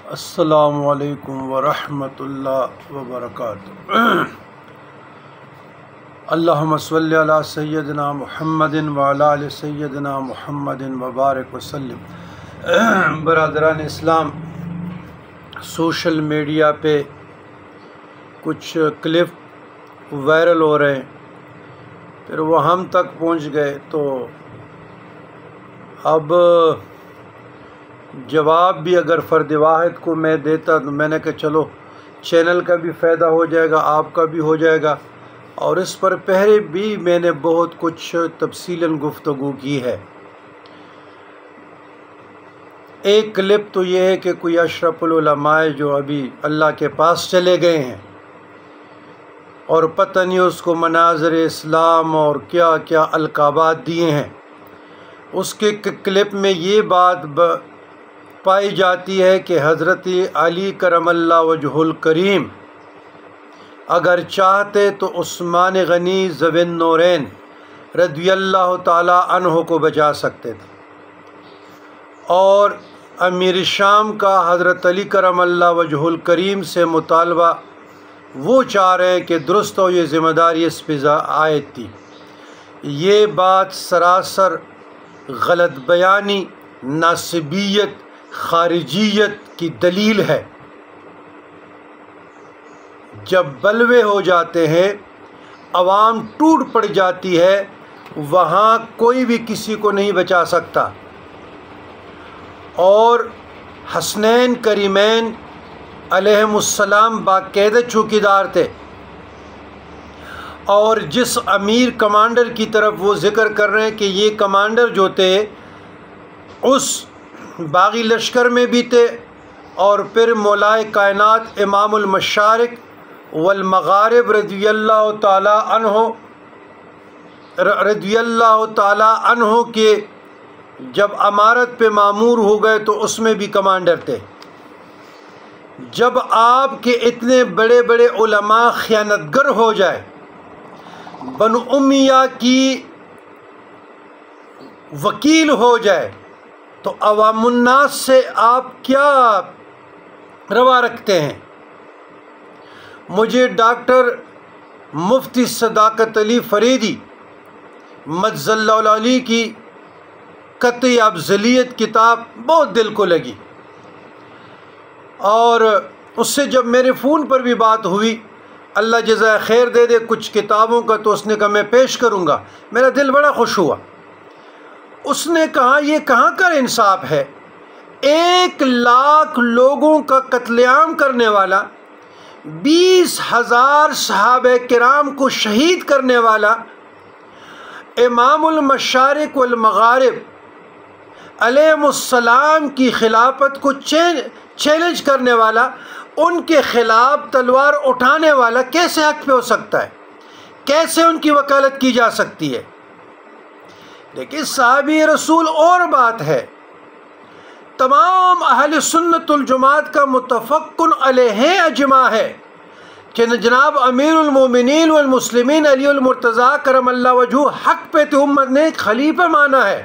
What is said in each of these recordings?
السلام علیکم ورحمۃ اللہ وبرکاتہ۔ اللہم صلی علی سیدنا محمد وعلی آل سیدنا محمد وبارک وسلم۔ برادران اسلام، سوشل میڈیا پہ کچھ کلپ وائرل ہو رہے ہیں، پھر وہ ہم تک پہنچ گئے، تو اب جواب بھی اگر فرد واحد کو میں دیتا تو میں نے کہا چلو چینل کا بھی فائدہ ہو جائے گا، آپ کا بھی ہو جائے گا، اور اس پر پہلے بھی میں نے بہت کچھ تفصیلاً گفتگو کی ہے۔ ایک کلپ تو یہ ہے کہ کوئی اشرف العلماء جو ابھی اللہ کے پاس چلے گئے ہیں اور پتہ نہیں اس کو مناظر اسلام اور کیا کیا القابات دیے ہیں، اس کے کلپ میں یہ بات پائی جاتی ہے کہ حضرت علی کرم اللہ وجہ الکریم اگر چاہتے تو عثمان غنی ذوی النورین رضی اللہ تعالی عنہ کو بچا سکتے تھے، اور امیر شام کا حضرت علی کرم اللہ وجہ الکریم سے مطالبہ وہ چاہ رہے ہیں کہ درست ہو، یہ ذمہ داری اس پہ عائد تھی۔ یہ بات سراسر غلط بیانی، ناسبیت، خارجیت کی دلیل ہے۔ جب بلوے ہو جاتے ہیں، عوام ٹوٹ پڑ جاتی ہے، وہاں کوئی بھی کسی کو نہیں بچا سکتا، اور حسنین کریمین علیہم السلام باقاعدہ چوکیدار تھے، اور جس امیر کمانڈر کی طرف وہ ذکر کر رہے ہیں کہ یہ کمانڈر جو تھے اس باغی لشکر میں بھی تھے، اور پھر مولائے کائنات امام المشارق والمغارب رضی اللہ تعالی عنہ کے جب امارت پہ مامور ہو گئے تو اس میں بھی کمانڈر تھے۔ جب آپ کے اتنے بڑے بڑے علماء خیانتگر ہو جائے، بنو امیہ کی وکیل ہو جائے، تو عوام الناس سے آپ کیا روا رکھتے ہیں؟ مجھے ڈاکٹر مفتی صداقت علی فریدی مجز اللہ علی کی قطعی افضلیت کتاب بہت دل کو لگی، اور اس سے جب میرے فون پر بھی بات ہوئی، اللہ جزائے خیر دے دے کچھ کتابوں کا، تو اس نے کہا میں پیش کروں گا، میرا دل بڑا خوش ہوا۔ اس نے کہا یہ کہاں کا انصاف ہے؟ 1,00,000 لوگوں کا قتل عام کرنے والا، 20,000 صحابہ کرام کو شہید کرنے والا، امام المشارق والمغارب علیہم السلام کی خلافت کو چیلنج کرنے والا، ان کے خلاف تلوار اٹھانے والا کیسے حق پہ ہو سکتا ہے؟ کیسے ان کی وکالت کی جا سکتی ہے؟ لیکن صحابی رسول اور بات ہے، تمام اہل سنت الجماعت کا متفقن علیہ اجماع ہے کہ جناب امیر المومنین والمسلمین علی المرتضیٰ کرم اللہ وجہہ حق پہ تھے، امت نے ایک خلیفہ مانا ہے۔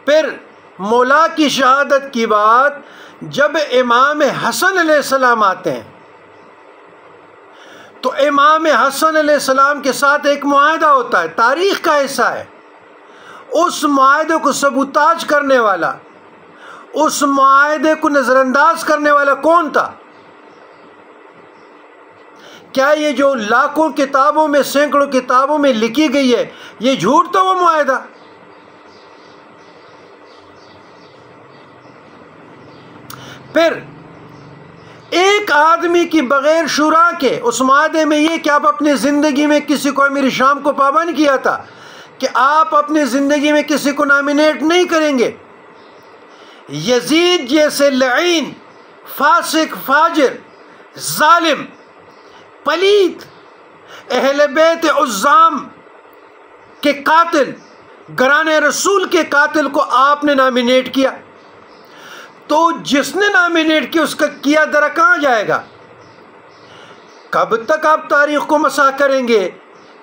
پھر مولا کی شہادت کی بات جب امام حسن علیہ السلام آتے ہیں، تو امام حسن علیہ السلام کے ساتھ ایک معاہدہ ہوتا ہے، تاریخ کا حصہ ہے۔ اس معاہدے کو سبوتاج کرنے والا، اس معاہدے کو نظر انداز کرنے والا کون تھا؟ کیا یہ جو لاکھوں کتابوں میں، سینکڑوں کتابوں میں لکھی گئی ہے، یہ جھوٹ تو وہ معاہدہ؟ پھر ایک آدمی کی بغیر شورا کے اس معاہدے میں یہ کہ آپ اپنی زندگی میں کسی کو امیر شام کو پابند کیا تھا کہ آپ اپنی زندگی میں کسی کو نامینیٹ نہیں کریں گے۔ یزید جیسے لعین، فاسق، فاجر، ظالم، پلیت، اہل بیت عظام کے قاتل، گرانے رسول کے قاتل کو آپ نے نامینیٹ کیا، تو جس نے نامینیٹ کیا اس کا کیا درا کہاں جائے گا؟ کب تک آپ تاریخ کو مسح کریں گے؟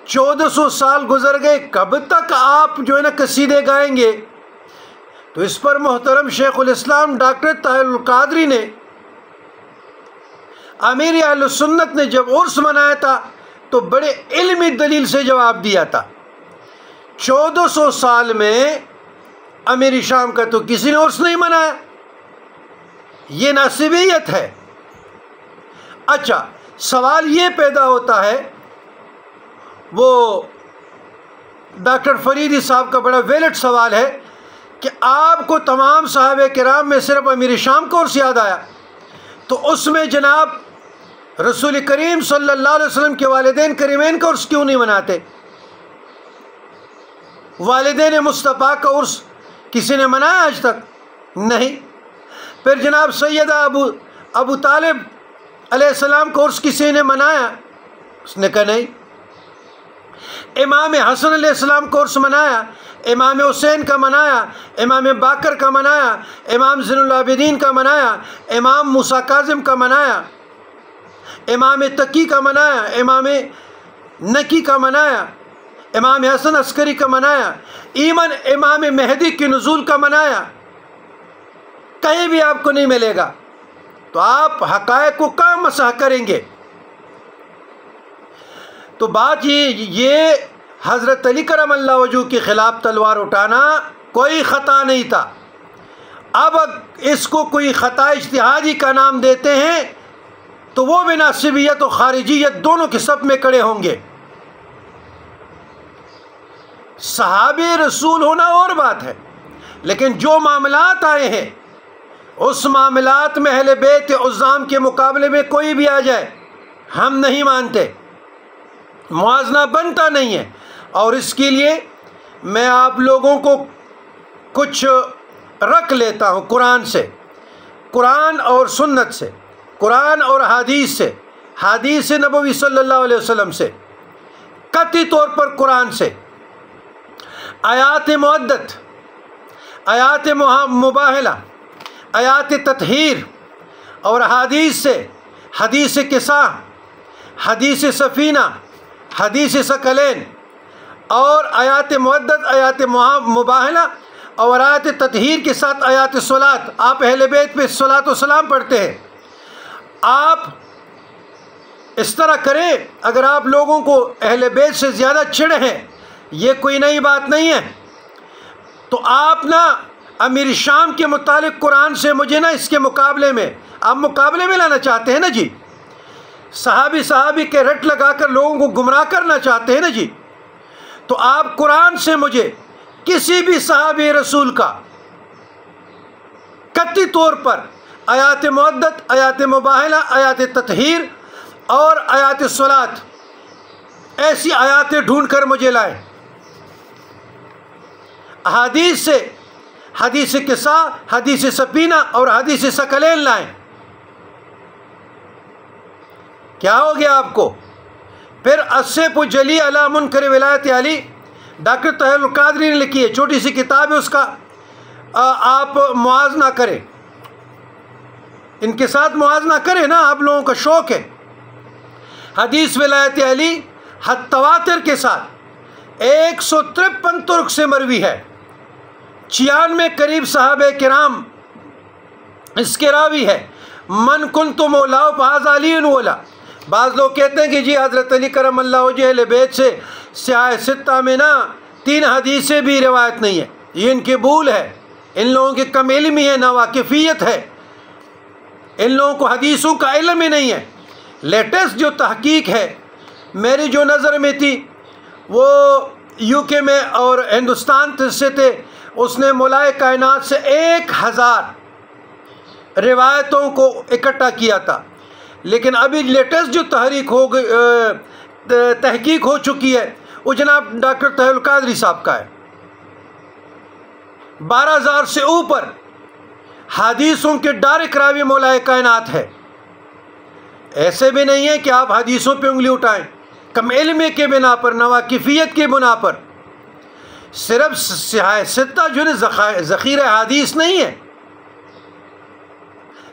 1400 سال گزر گئے، کب تک آپ جو ہے نا قصیدے گائیں گے؟ تو اس پر محترم شیخ الاسلام ڈاکٹر طاہر القادری نے، امیر اہل سنت نے جب عرس منایا تھا تو بڑے علمی دلیل سے جواب دیا تھا۔ 1400 سال میں امیر شام کا تو کسی نے عرس نہیں منایا، یہ ناصبیت ہے۔ اچھا، سوال یہ پیدا ہوتا ہے، وہ ڈاکٹر فریدی صاحب کا بڑا ویلڈ سوال ہے کہ آپ کو تمام صحابہ کرام میں صرف امیر شام کا عرس یاد آیا، تو اس میں جناب رسول کریم صلی اللہ علیہ وسلم کے والدین کریمین کا عرس کیوں نہیں مناتے؟ والدین مصطفیٰ کا عرس کسی نے منایا آج تک؟ نہیں۔ پھر جناب سیدہ ابو طالب علیہ السلام کا عرس کسی نے منایا؟ اس نے کہا نہیں۔ امام حسن علیہ السلام کا عرس منایا، امام حسین کا منایا، امام باقر کا منایا، امام زین العابدین کا منایا، امام موسیٰ کاظم کا منایا، امام تقی کا منایا، امام نقی کا منایا، امام حسن عسکری کا منایا، ایمن امام مہدی کی نزول کا منایا۔ کہیں بھی آپ کو نہیں ملے گا، تو آپ حقائق کو کہاں مسح کریں گے؟ تو بات یہ حضرت علی کرم اللہ وجہہ کے خلاف تلوار اٹھانا کوئی خطا نہیں تھا۔ اب اس کو کوئی خطا اجتہادی کا نام دیتے ہیں تو وہ بھی ناصبیت و خارجیت دونوں کے صف میں کھڑے ہوں گے۔ صحابی رسول ہونا اور بات ہے، لیکن جو معاملات آئے ہیں اس معاملات میں اہل بیت عظام کے مقابلے میں کوئی بھی آ جائے ہم نہیں مانتے، موازنہ بنتا نہیں ہے۔ اور اس کے لیے میں آپ لوگوں کو کچھ رکھ لیتا ہوں قرآن سے، قرآن اور سنت سے، قرآن اور حدیث سے، حدیث نبوی صلی اللہ علیہ وسلم سے، قطعی طور پر قرآن سے، آیات معدت، آیات مباہلہ، آیات تطہیر، اور حدیث سے، حدیث کسا، حدیث سفینہ، حدیث ثقلین، اور آیات معدت، آیات مباہلہ اور آیات تطہیر کے ساتھ آیات صلاۃ۔ آپ اہل بیت پہ صلاۃ و سلام پڑھتے ہیں۔ آپ اس طرح کریں، اگر آپ لوگوں کو اہل بیت سے زیادہ چڑ ہے، یہ کوئی نئی بات نہیں ہے، تو آپ نا امیر شام کے متعلق قرآن سے مجھے نا اس کے مقابلے میں، آپ مقابلے میں لانا چاہتے ہیں نا جی، صحابی کے رٹ لگا کر لوگوں کو گمراہ کرنا چاہتے ہیں نا جی، تو آپ قرآن سے مجھے کسی بھی صحابی رسول کا قطعی طور پر آیات معدت، آیات مباہلہ، آیات تطہیر اور آیات صلاۃ، ایسی آیاتیں ڈھونڈ کر مجھے لائیں۔ حدیث سے حدیث کسا، حدیث سفینہ اور حدیث ثقلین لائیں۔ کیا ہو گیا آپ کو؟ پھر السیف جلی علی منکر ولایت علی، ڈاکٹر طاہر القادری نے لکھی ہے، چھوٹی سی کتاب ہے، اس کا آپ موازنہ کریں، ان کے ساتھ موازنہ کریں نا، آپ لوگوں کا شوق ہے۔ حدیث ولایت علی حد تواتر کے ساتھ 153 طرق سے مروی ہے، 96 قریب صحابہ کرام اس کے راوی ہے۔ من کنت مولا فہذا علی مولا۔ بعض لوگ کہتے ہیں کہ جی حضرت علی کرم اللہ وجہ اہل بیت سے سیاہ ستہ میں نا 3 حدیثیں بھی روایت نہیں ہے، یہ ان کی بھول ہے، ان لوگوں کی کم علمی ہے، ناواقفیت ہے، ان لوگوں کو حدیثوں کا علم ہی نہیں ہے۔ لیٹسٹ جو تحقیق ہے میری جو نظر میں تھی، وہ UK میں اور ہندوستان سے تھے، اس نے مولائے کائنات سے 1000 روایتوں کو اکٹھا کیا تھا، لیکن ابھی لیٹسٹ جو تحقیق ہو چکی ہے وہ جناب ڈاکٹر طاہر القادری صاحب کا ہے۔ 12000 سے اوپر حدیثوں کے ڈائریکٹ راوی مولائے کائنات ہے۔ ایسے بھی نہیں ہے کہ آپ حدیثوں پہ انگلی اٹھائیں، کم علمی کے بنا پر، نواقفیت کے بنا پر۔ صرف سیاہ ستہ جو ہے ذخیرہ حدیث نہیں ہے،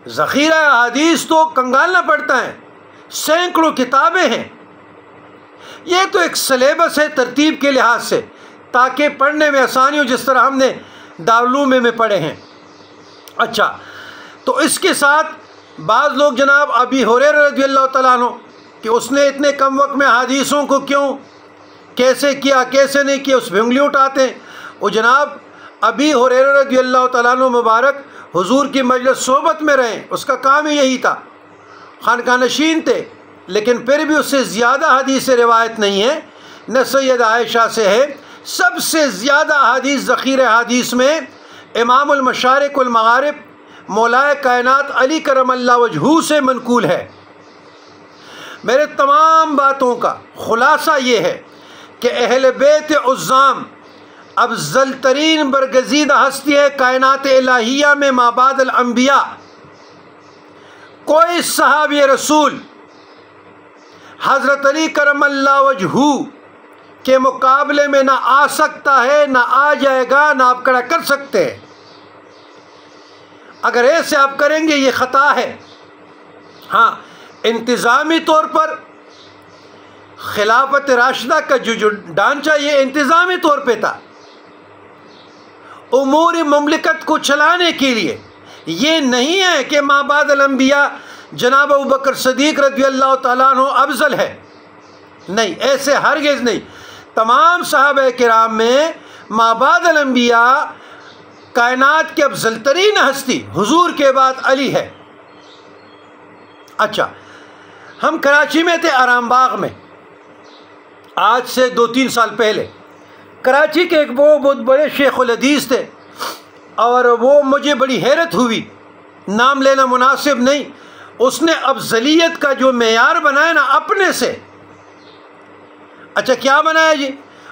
ذخیرہ حدیث تو کنگالنا پڑتا ہے، سینکڑوں کتابیں ہیں۔ یہ تو ایک سلیبس ہے ترتیب کے لحاظ سے، تاکہ پڑھنے میں آسانی ہو، جس طرح ہم نے دارالعلوم میں پڑھے ہیں۔ اچھا، تو اس کے ساتھ بعض لوگ جناب ابی ہریرہ رضی اللہ تعالیٰ عنہ کہ اس نے اتنے کم وقت میں حدیثوں کو کیوں، کیسے کیا، کیسے نہیں کیا، اس پہ انگلی اٹھاتے ہیں۔ وہ جناب ابی ہریرہ رضی اللہ تعالیٰ عنہ مبارک حضور کی مجلس صحبت میں رہیں، اس کا کام ہی یہی تھا، خانقاہ نشین تھے، لیکن پھر بھی اس سے زیادہ حدیث روایت نہیں ہے نہ سید عائشہ سے ہے۔ سب سے زیادہ حدیث ذخیرہ حدیث میں امام المشارق والمغارب مولائے کائنات علی کرم اللہ وجہہ سے منقول ہے۔ میرے تمام باتوں کا خلاصہ یہ ہے کہ اہل بیت عظام افضل ترین برگزیدہ ہستی ہے کائنات الہیہ میں مابعد الانبیاء۔ کوئی صحابی رسول حضرت علی کرم اللہ وجہہ کے مقابلے میں نہ آ سکتا ہے، نہ آ جائے گا، نہ آپ کھڑا کر سکتے ہیں۔ اگر ایسے آپ کریں گے یہ خطا ہے۔ ہاں، انتظامی طور پر خلافت راشدہ کا جو ڈھانچہ یہ انتظامی طور پہ تھا، امور مملکت کو چلانے کے لیے، یہ نہیں ہے کہ مابعد الانبیاء جناب ابوبکر صدیق رضی اللہ تعالیٰ عنہ افضل ہے، نہیں، ایسے ہرگز نہیں۔ تمام صحابہ کرام میں مابعد الانبیاء کائنات کے افضل ترین ہستی حضور کے بعد علی ہے۔ اچھا، ہم کراچی میں تھے، آرام باغ میں، آج سے 2-3 سال پہلے۔ کراچی کے ایک بہت بڑے شیخ الحدیث تھے، اور وہ مجھے بڑی حیرت ہوئی، نام لینا مناسب نہیں، اس نے افضلیت کا جو معیار بنایا نا اپنے سے۔ اچھا، کیا بنایا جی؟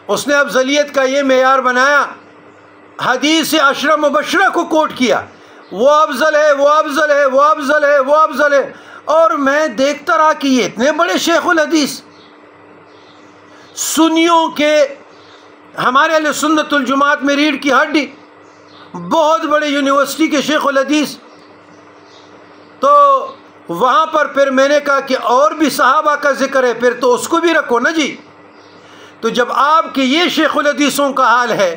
اس نے افضلیت کا یہ معیار بنایا، حدیث عشرہ مبشرہ کو کوٹ کیا، وہ افضل ہے، وہ افضل ہے، وہ افضل ہے، وہ افضل ہے۔ اور میں دیکھتا رہا کہ یہ اتنے بڑے شیخ الحدیث، سنیوں کے، ہمارے اہل سنت الجماعت میں ریڑھ کی ہڈی، بہت بڑے یونیورسٹی کے شیخ الحدیث۔ تو وہاں پر پھر میں نے کہا کہ اور بھی صحابہ کا ذکر ہے، پھر تو اس کو بھی رکھو نا جی۔ تو جب آپ کے یہ شیخ الحدیثوں کا حال ہے،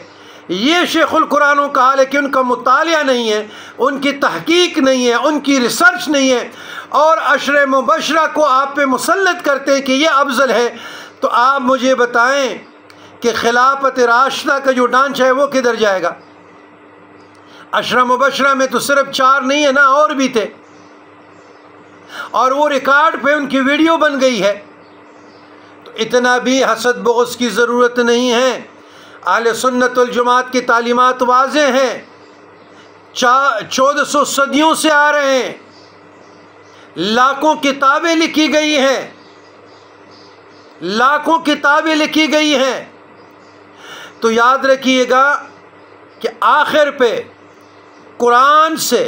یہ شیخ القرآنوں کا حال ہے کہ ان کا مطالعہ نہیں ہے، ان کی تحقیق نہیں ہے، ان کی ریسرچ نہیں ہے، اور عشرہ مبشرہ کو آپ پہ مسلط کرتے ہیں کہ یہ افضل ہے، تو آپ مجھے بتائیں کہ خلافت راشدہ کا جو ڈھانچہ ہے وہ کدھر جائے گا؟ عشرہ مبشرہ میں تو صرف 4 نہیں ہے نا، اور بھی تھے، اور وہ ریکارڈ پہ ان کی ویڈیو بن گئی ہے۔ تو اتنا بھی حسد بغض کی ضرورت نہیں ہے۔ اہل سنت والجماعت کی تعلیمات واضح ہیں، 1400 صدیوں سے آ رہے ہیں، لاکھوں کتابیں لکھی گئی ہیں، لاکھوں کتابیں لکھی گئی ہیں۔ تو یاد رکھیے گا کہ آخر پہ قرآن سے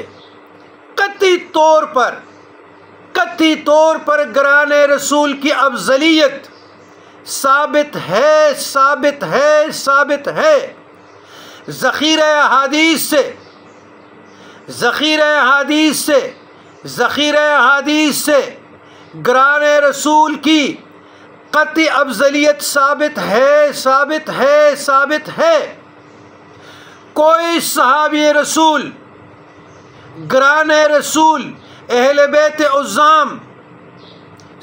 قطعی طور پر گران رسول کی افضلیت ثابت ہے، ثابت ہے، ثابت ہے۔ ذخیرہ حدیث سے گران رسول کی قطعی افضلیت ثابت ہے، ثابت ہے، ثابت ہے۔ کوئی صحابی رسول، گران رسول، اہل بیت عظام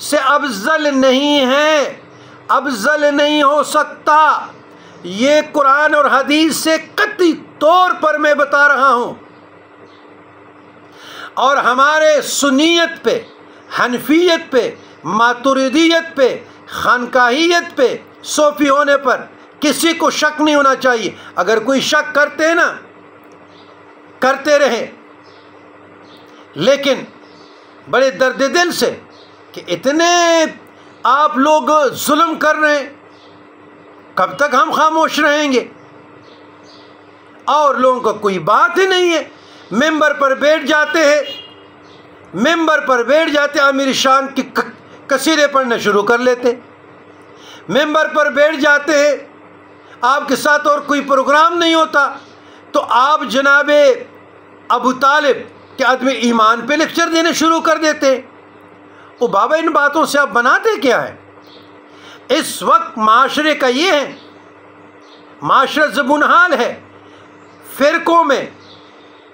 سے افضل نہیں ہے، افضل نہیں ہو سکتا۔ یہ قرآن اور حدیث سے قطعی طور پر میں بتا رہا ہوں۔ اور ہمارے سنیت پہ، حنفیت پہ، ماتریدیت پہ، خانقاہیت پہ، صوفی ہونے پر کسی کو شک نہیں ہونا چاہیے۔ اگر کوئی شک کرتے نا، کرتے رہے، لیکن بڑے درد دل سے کہ اتنے آپ لوگ ظلم کر رہے ہیں، کب تک ہم خاموش رہیں گے؟ اور لوگوں کا کوئی بات ہی نہیں ہے، ممبر پر بیٹھ جاتے ہیں، امیر شان کی قصیدے پڑھنا شروع کر لیتے، ممبر پر بیٹھ جاتے ہیں، آپ کے ساتھ اور کوئی پروگرام نہیں ہوتا تو آپ جناب ابو طالب کے عدم ایمان پہ لیکچر دینے شروع کر دیتے ہیں۔ او بابا، ان باتوں سے آپ بناتے کیا ہے؟ اس وقت معاشرے کا یہ ہے، معاشرہ زبون حال ہے، فرقوں میں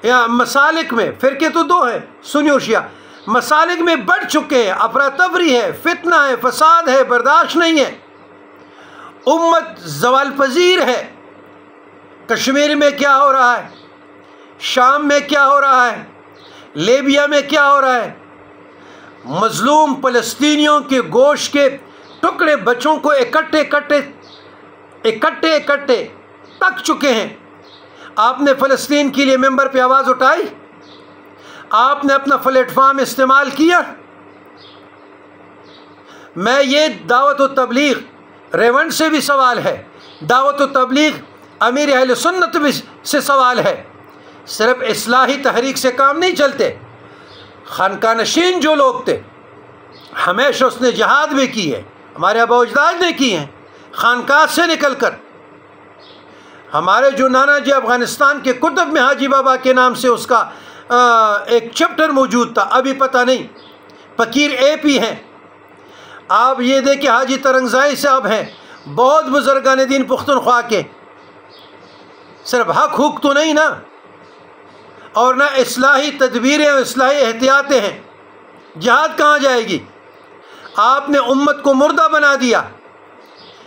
یا مسالک میں، فرقے تو دو ہیں، سنی اور شیعہ، مسالک میں بڑھ چکے ہیں، افراتفری ہے، فتنہ ہے، فساد ہے، برداشت نہیں ہے، امت زوال پذیر ہے۔ کشمیر میں کیا ہو رہا ہے، شام میں کیا ہو رہا ہے، لیبیا میں کیا ہو رہا ہے، مظلوم فلسطینیوں کے گوشت کے ٹکڑے بچوں کو اکٹھے تک چکے ہیں۔ آپ نے فلسطین کے لیے ممبر پہ آواز اٹھائی؟ آپ نے اپنا پلیٹ فارم استعمال کیا؟ میں یہ دعوت و تبلیغ ریونڈ سے بھی سوال ہے، دعوت و تبلیغ امیر اہل سنت بھی سے سوال ہے، صرف اصلاحی تحریک سے کام نہیں چلتے۔ خانقاہ نشین جو لوگ تھے، ہمیشہ اس نے جہاد بھی کی ہے، ہمارے آبا و اجداد نے کی ہیں، خانقاہ سے نکل کر۔ ہمارے جو نانا جی افغانستان کے کتب میں حاجی بابا کے نام سے اس کا ایک چیپٹر موجود تھا، ابھی پتہ نہیں، فقیر اے پی ہیں۔ آپ یہ دیکھیں حاجی ترنگزائی صاحب ہیں، بہت بزرگان دین پختونخوا کے، صرف حق حق تو نہیں نا، اور نہ اصلاحی تدبیریں اور اصلاحی احتیاطیں ہیں۔ جہاد کہاں جائے گی؟ آپ نے امت کو مردہ بنا دیا،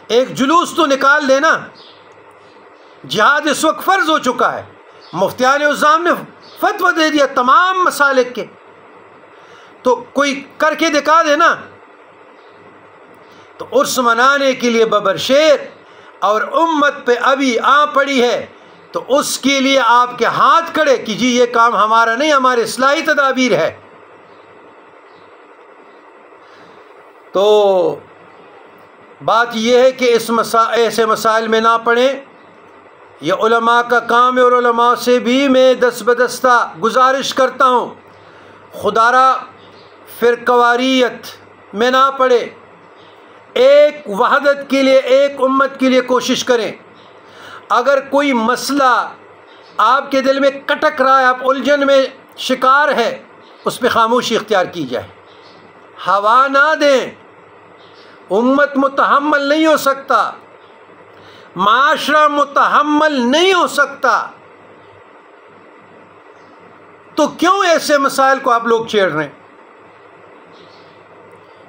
ایک جلوس تو نکال دینا۔ جہاد اس وقت فرض ہو چکا ہے، مفتیان عظام نے فتویٰ دے دیا تمام مسالک کے، تو کوئی کر کے دکھا دے نا۔ تو عرس منانے کے لیے ببرشیر اور امت پہ ابھی آ پڑی ہے، تو اس کے لیے آپ کے ہاتھ کھڑے کہ جی یہ کام ہمارا نہیں، ہمارے اصلاحی تدابیر ہے۔ تو بات یہ ہے کہ ایسے مسائل میں نہ پڑیں، یہ علماء کا کام ہے، اور علماء سے بھی میں دست بدستہ گزارش کرتا ہوں، خدا را فرقواریت میں نہ پڑے، ایک وحدت کے لیے، ایک امت کے لیے کوشش کریں۔ اگر کوئی مسئلہ آپ کے دل میں کٹک رہا ہے، آپ الجھن میں شکار ہے، اس پہ خاموشی اختیار کی جائے، ہوا نہ دیں۔ امت متحمل نہیں ہو سکتا، معاشرہ متحمل نہیں ہو سکتا، تو کیوں ایسے مسائل کو آپ لوگ چھیڑ رہے ہیں؟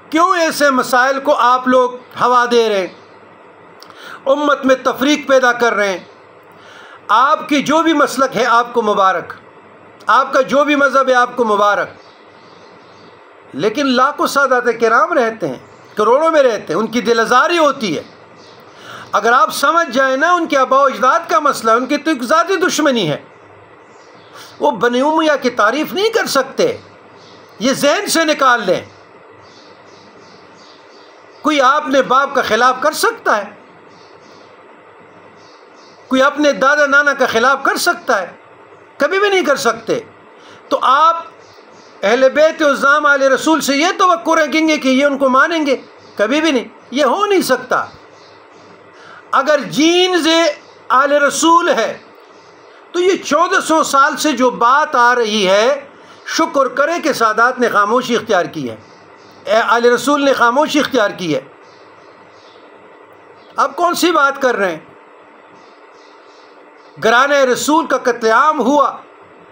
کیوں ایسے مسائل کو آپ لوگ ہوا دے رہے ہیں؟ امت میں تفریق پیدا کر رہے ہیں۔ آپ کی جو بھی مسلک ہے آپ کو مبارک، آپ کا جو بھی مذہب ہے آپ کو مبارک، لیکن لاکھوں سادات کرام رہتے ہیں، کروڑوں میں رہتے ہیں، ان کی دل آزاری ہوتی ہے۔ اگر آپ سمجھ جائیں نا ان کے آباء و اجداد کا مسئلہ، ان کی تو ایک ذاتی دشمنی ہے، وہ بنی امیہ کی تعریف نہیں کر سکتے، یہ ذہن سے نکال لیں۔ کوئی آپ نے باپ کا خلاف کر سکتا ہے؟ کوئی اپنے دادا نانا کا خلاف کر سکتا ہے؟ کبھی بھی نہیں کر سکتے۔ تو آپ اہل بیت عظام آل رسول سے یہ توقع رکھیں گے کہ یہ ان کو مانیں گے؟ کبھی بھی نہیں، یہ ہو نہیں سکتا۔ اگر جینز آل رسول ہے تو یہ 1400 سال سے جو بات آ رہی ہے، شکر کرے کہ سادات نے خاموشی اختیار کی ہے، آل رسول نے خاموشی اختیار کی ہے۔ آپ کون سی بات کر رہے ہیں؟ گرانِ رسول کا قتل عام ہوا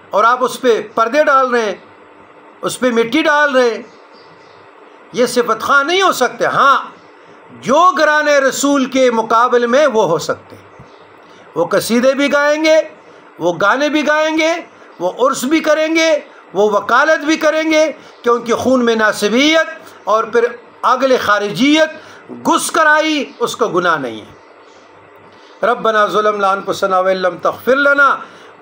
اور آپ اس پہ پردے ڈال رہے ہیں، اس پہ مٹی ڈال رہے ہیں، یہ صفت خواہ نہیں ہو سکتے۔ ہاں، جو گرانِ رسول کے مقابل میں وہ ہو سکتے ہیں، وہ قصیدے بھی گائیں گے، وہ گانے بھی گائیں گے، وہ عرس بھی کریں گے، وہ وکالت بھی کریں گے، کیونکہ خون میں ناسبیت اور پھر عقل خارجیت گھس کر آئی، اس کا گناہ نہیں ہے۔ ربنا ظلمنا انفسنا وان لم تغفر لنا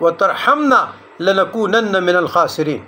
وترحمنا لنکونن من الخاسرین۔